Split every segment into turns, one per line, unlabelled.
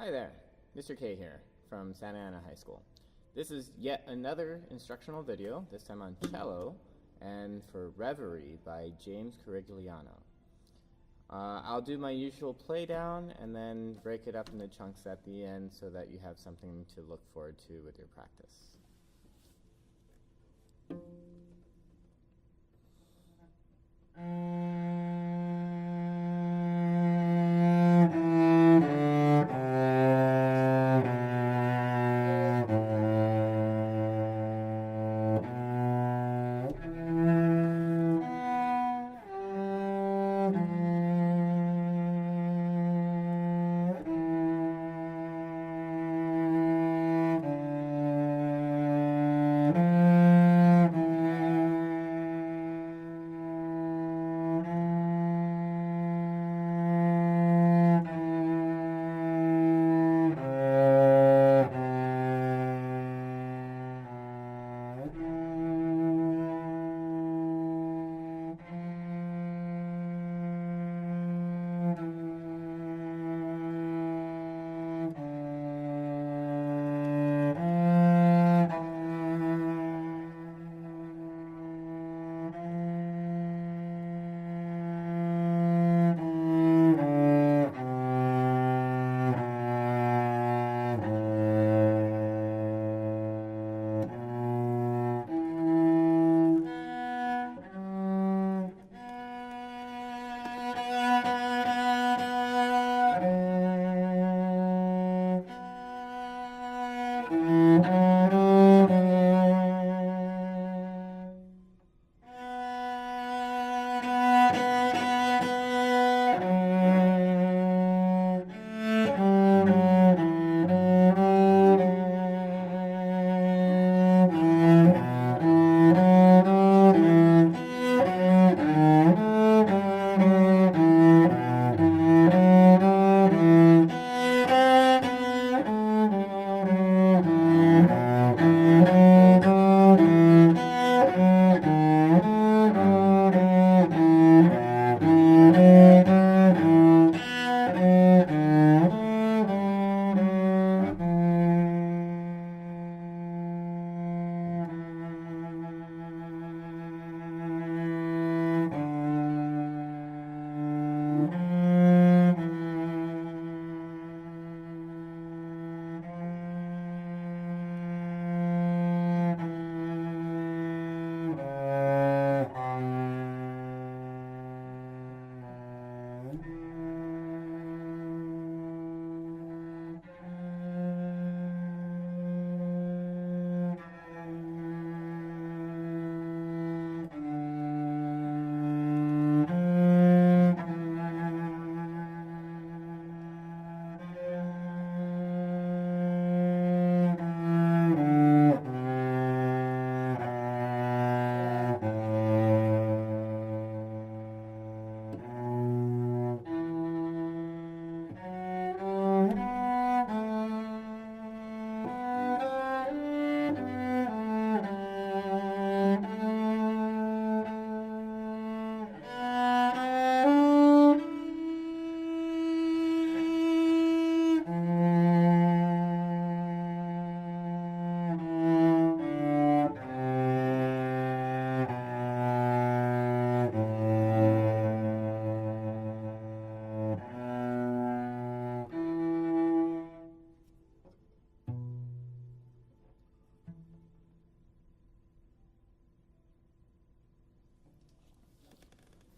Hi there, Mr. K here from Santa Ana High School. This is yet another instructional video, this time on cello, and for Reverie by James Carigliano. I'll do my usual play down and then break it up into chunks at the end so that you have something to look forward to with your practice.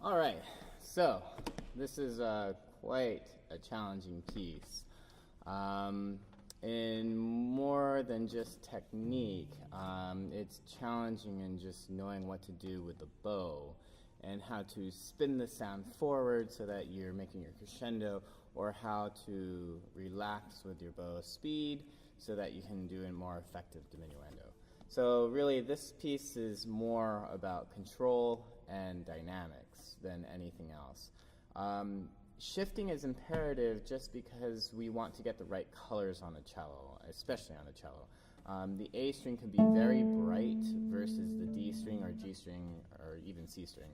All right, so this is quite a challenging piece. In more than just technique, it's challenging in just knowing what to do with the bow and how to spin the sound forward so that you're making your crescendo, or how to relax with your bow speed so that you can do a more effective diminuendo. So really this piece is more about control and dynamics than anything else. Shifting is imperative just because we want to get the right colors on the cello, especially on the cello. The A string can be very bright versus the D string or G string or even C string.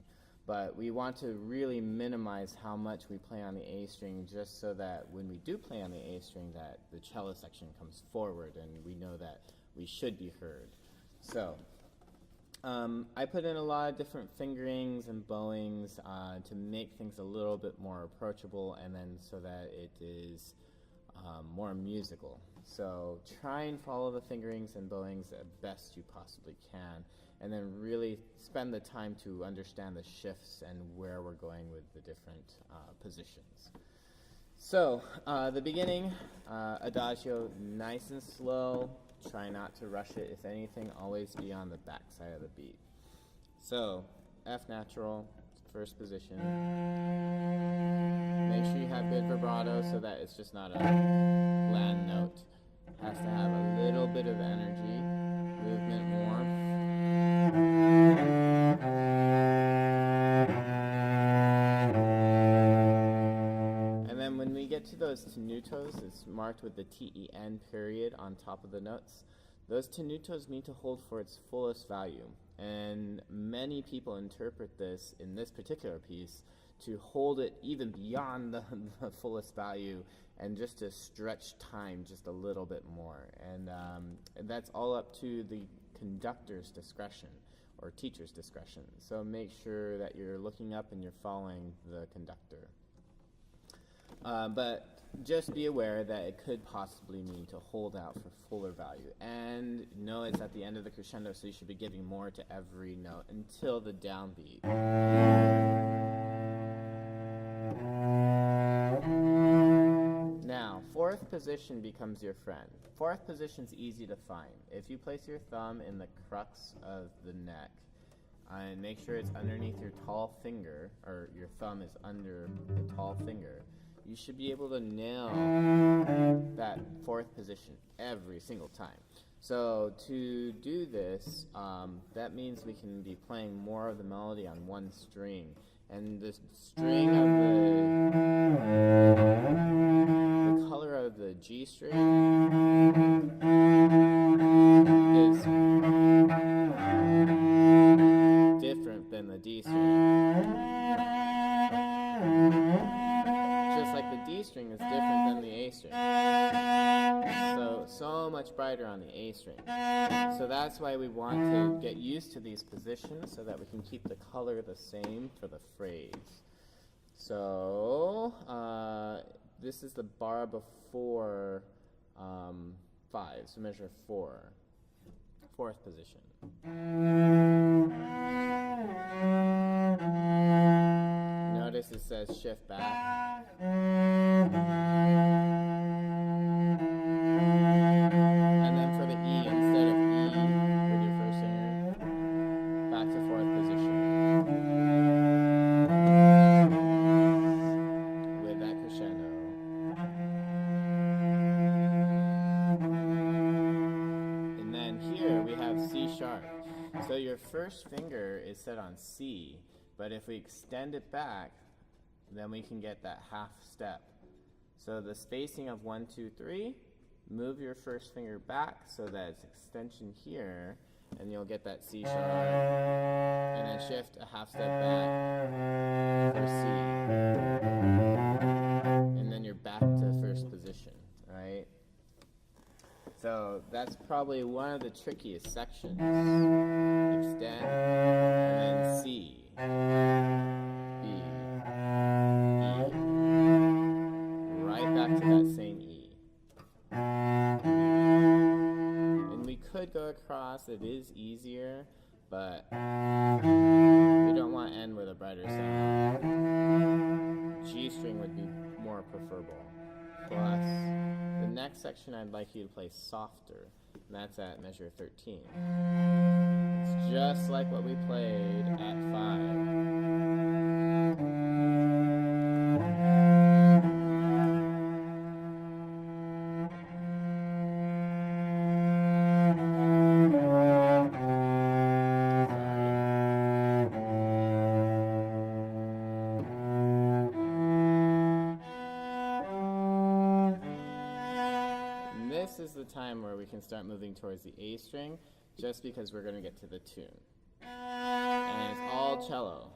but we want to really minimize how much we play on the A string, just so that when we do play on the A string, that the cello section comes forward and we know that we should be heard. So I put in a lot of different fingerings and bowings to make things a little bit more approachable, and then so that it is more musical. So try and follow the fingerings and bowings as best you possibly can, and then really spend the time to understand the shifts and where we're going with the different positions. So the beginning, Adagio, nice and slow. Try not to rush it. If anything, always be on the back side of the beat. So F natural, first position. Make sure you have good vibrato so that it's just not a bland note. Has to have a little bit of energy, movement, warmth. And then when we get to those tenutos, it's marked with the TEN period on top of the notes. Those tenutos need to hold for its fullest value. And many people interpret this, in this particular piece, to hold it even beyond the fullest value and just to stretch time just a little bit more. And that's all up to the conductor's discretion or teacher's discretion. So make sure that you're looking up and you're following the conductor. But just be aware that it could possibly mean to hold out for fuller value. And know it's at the end of the crescendo, so you should be giving more to every note until the downbeat. Now, fourth position becomes your friend. Fourth position's easy to find. If you place your thumb in the crux of the neck, and make sure it's underneath your tall finger, or your thumb is under the tall finger, you should be able to nail that fourth position every single time. So to do this, that means we can be playing more of the melody on one string. And the string of the color of the G string is different than the D string. Just like the D string is different than the A string. So much brighter on the A string. So that's why we want to get used to these positions so that we can keep the color the same for the phrase. So this is the bar before 5, so measure 4. Fourth position. Notice it says shift back. And then for the E, instead of E with your first finger, back to fourth position. With that crescendo. And then here we have C sharp. So your first finger is set on C, but if we extend it back, then we can get that half step. So the spacing of 1, 2, 3, move your first finger back so that it's extension here, and you'll get that C sharp. And then shift a half step back for C. And then you're back to first position, right? So that's probably one of the trickiest sections. Extend, and then C. Back to that same E. And we could go across, it is easier, but we don't want to end with a brighter sound. G string would be more preferable. Plus, the next section I'd like you to play softer, and that's at measure 13. It's just like what we played at 5. This is the time where we can start moving towards the A string, just because we're going to get to the tune. And it's all cello.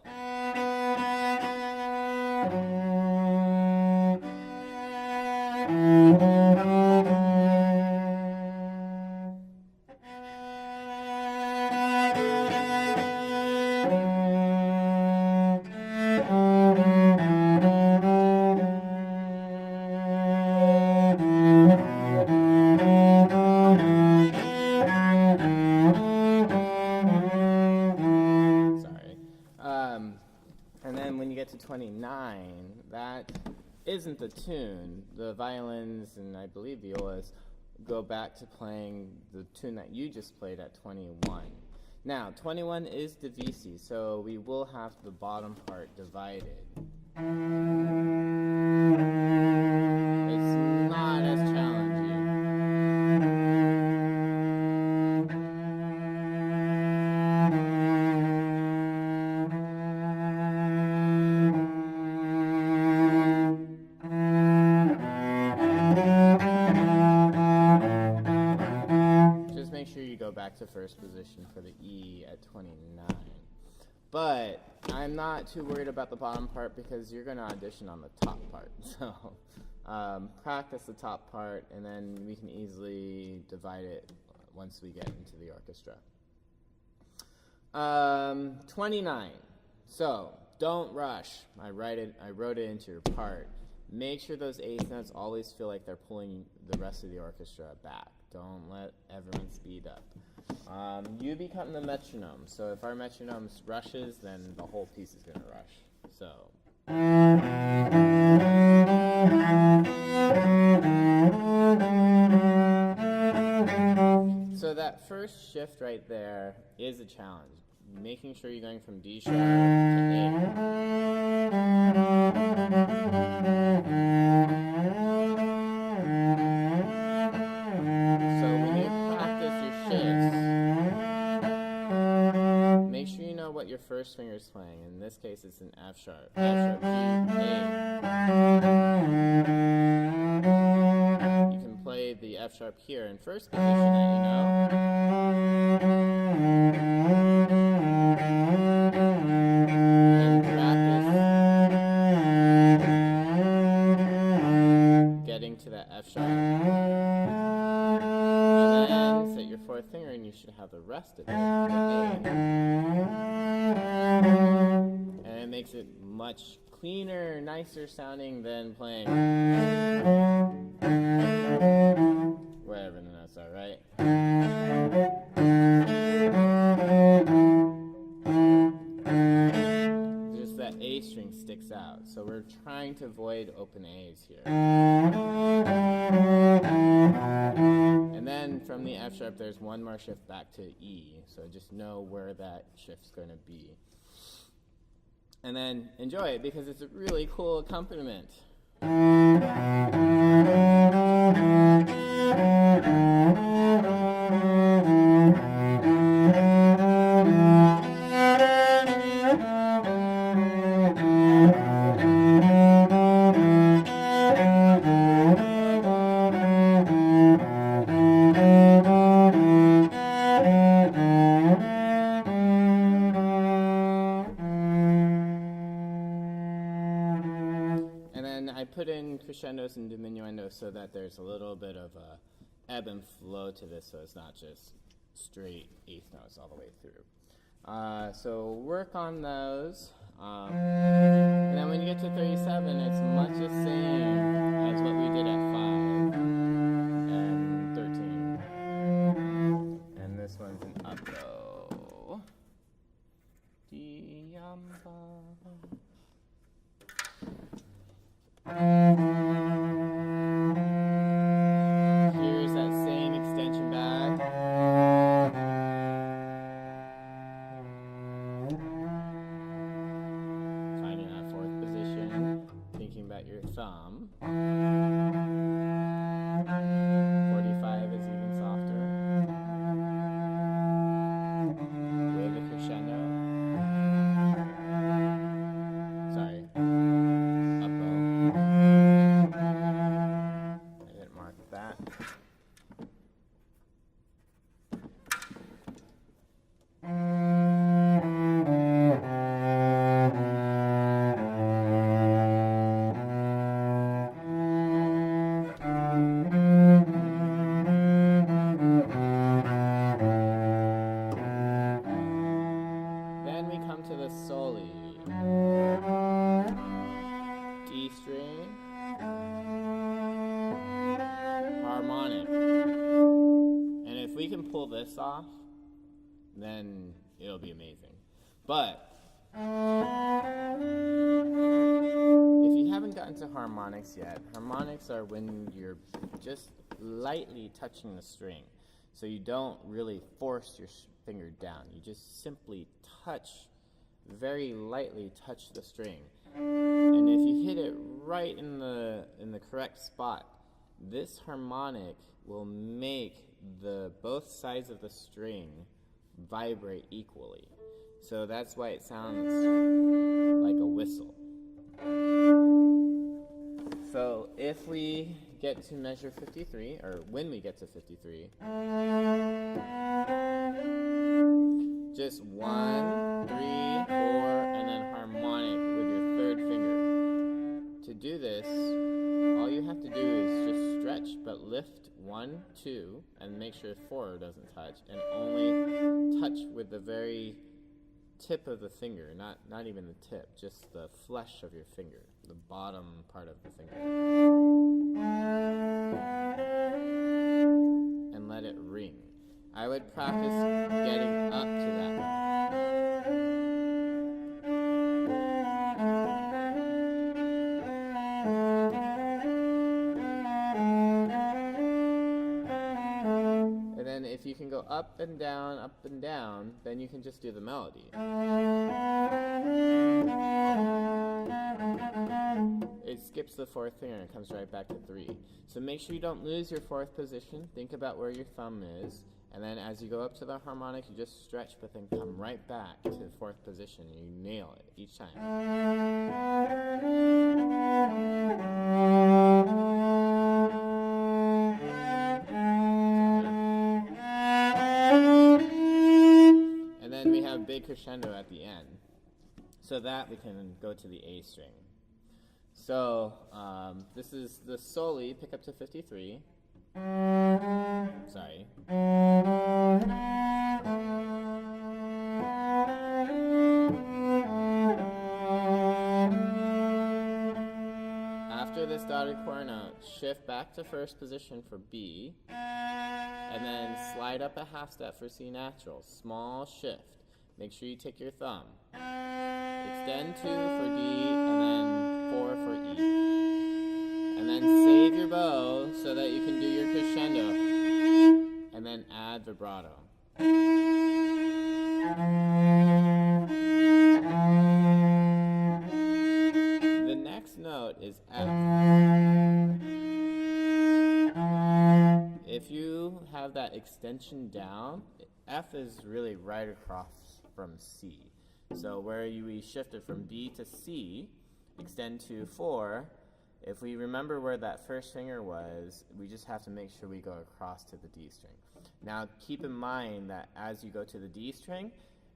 And then when you get to 29, that isn't the tune. The violins and I believe violas go back to playing the tune that you just played at 21. Now, 21 is divisi, so we will have the bottom part divided. It's not as challenging. Just make sure you go back to first position for the E at 29. But I'm not too worried about the bottom part because you're going to audition on the top part. So practice the top part, and then we can easily divide it once we get into the orchestra. 29. So don't rush. I wrote it into your part. Make sure those eighth notes always feel like they're pulling the rest of the orchestra back. Don't let everyone speed up. You become the metronome. So if our metronome rushes, then the whole piece is going to rush. So that first shift right there is a challenge. Making sure you're going from D sharp to A. So when you practice your shifts, make sure you know what your first finger is playing. In this case, it's an F sharp. F sharp, G, A. You can play the F sharp here in first position that you know. And practice getting to that F sharp. And then set your fourth finger and you should have the rest of it. And it makes it much cleaner, nicer sounding than playing wherever the notes are, right? Just that A string sticks out. So we're trying to avoid open A's here. And then from the F sharp, there's one more shift back to E. So just know where that shift's going to be. And then enjoy it because it's a really cool accompaniment. I put in crescendos and diminuendos so that there's a little bit of a ebb and flow to this, so it's not just straight eighth notes all the way through. So work on those. And then when you get to 37, it's much the same as what we did at 5 and 13. And this one's an updo. Diamba. Here's that same extension back. Finding that fourth position, thinking about your thumb. pull this off, then it'll be amazing. But if you haven't gotten to harmonics yet, harmonics are when you're just lightly touching the string. So you don't really force your finger down. You just simply very lightly touch the string. And if you hit it right in the correct spot, this harmonic will make both sides of the string vibrate equally. So that's why it sounds like a whistle. So if we get to measure 53, or when we get to 53, just 1, 3, 4, and then harmonic with your third finger. To do this, all you have to do is just stretch, but lift 1, 2, and make sure 4 doesn't touch, and only touch with the very tip of the finger, not even the tip, just the flesh of your finger, the bottom part of the finger. And let it ring. I would practice getting up to that. And then if you can go up and down, then you can just do the melody. It skips the fourth finger and comes right back to 3. So make sure you don't lose your fourth position. Think about where your thumb is. And then as you go up to the harmonic, you just stretch, but then come right back to the fourth position. And you nail it each time. And then we have big crescendo at the end. So that we can go to the A string. So this is the soli, pick up to 53. Sorry. After this dotted quarter note, shift back to first position for B, and then slide up a half step for C natural. Small shift. Make sure you take your thumb. Extend 2 for D, and then 4 for E. And then save your bow so that you can do your crescendo. And then add vibrato. The next note is F. If you have that extension down, F is really right across from C. So where we shifted from B to C, extend to 4, if we remember where that first finger was, we just have to make sure we go across to the D string. Now keep in mind that as you go to the D string,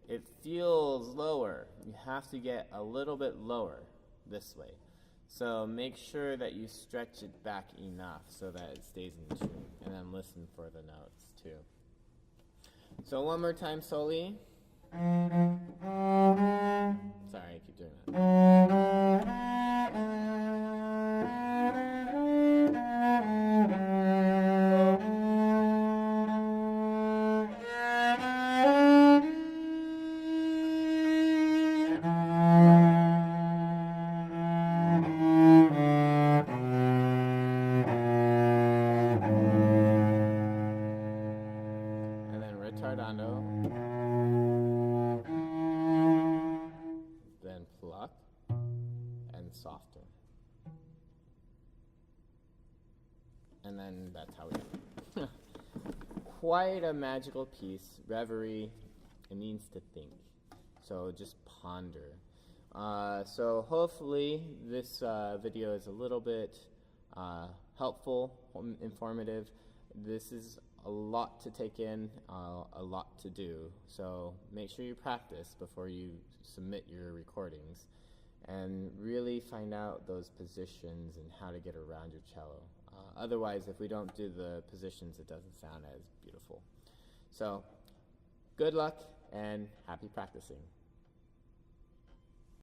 it feels lower. You have to get a little bit lower this way. So make sure that you stretch it back enough so that it stays in tune. And then listen for the notes too. So one more time, soli. Sorry, I keep doing that. And then retardando. Then pluck and softer. And then that's how we do it. Quite a magical piece. Reverie. It means to think. So just ponder. So hopefully this video is a little bit helpful, informative. This is a lot to take in, a lot to do. So make sure you practice before you submit your recordings and really find out those positions and how to get around your cello. Otherwise, if we don't do the positions, it doesn't sound as beautiful. So good luck and happy practicing.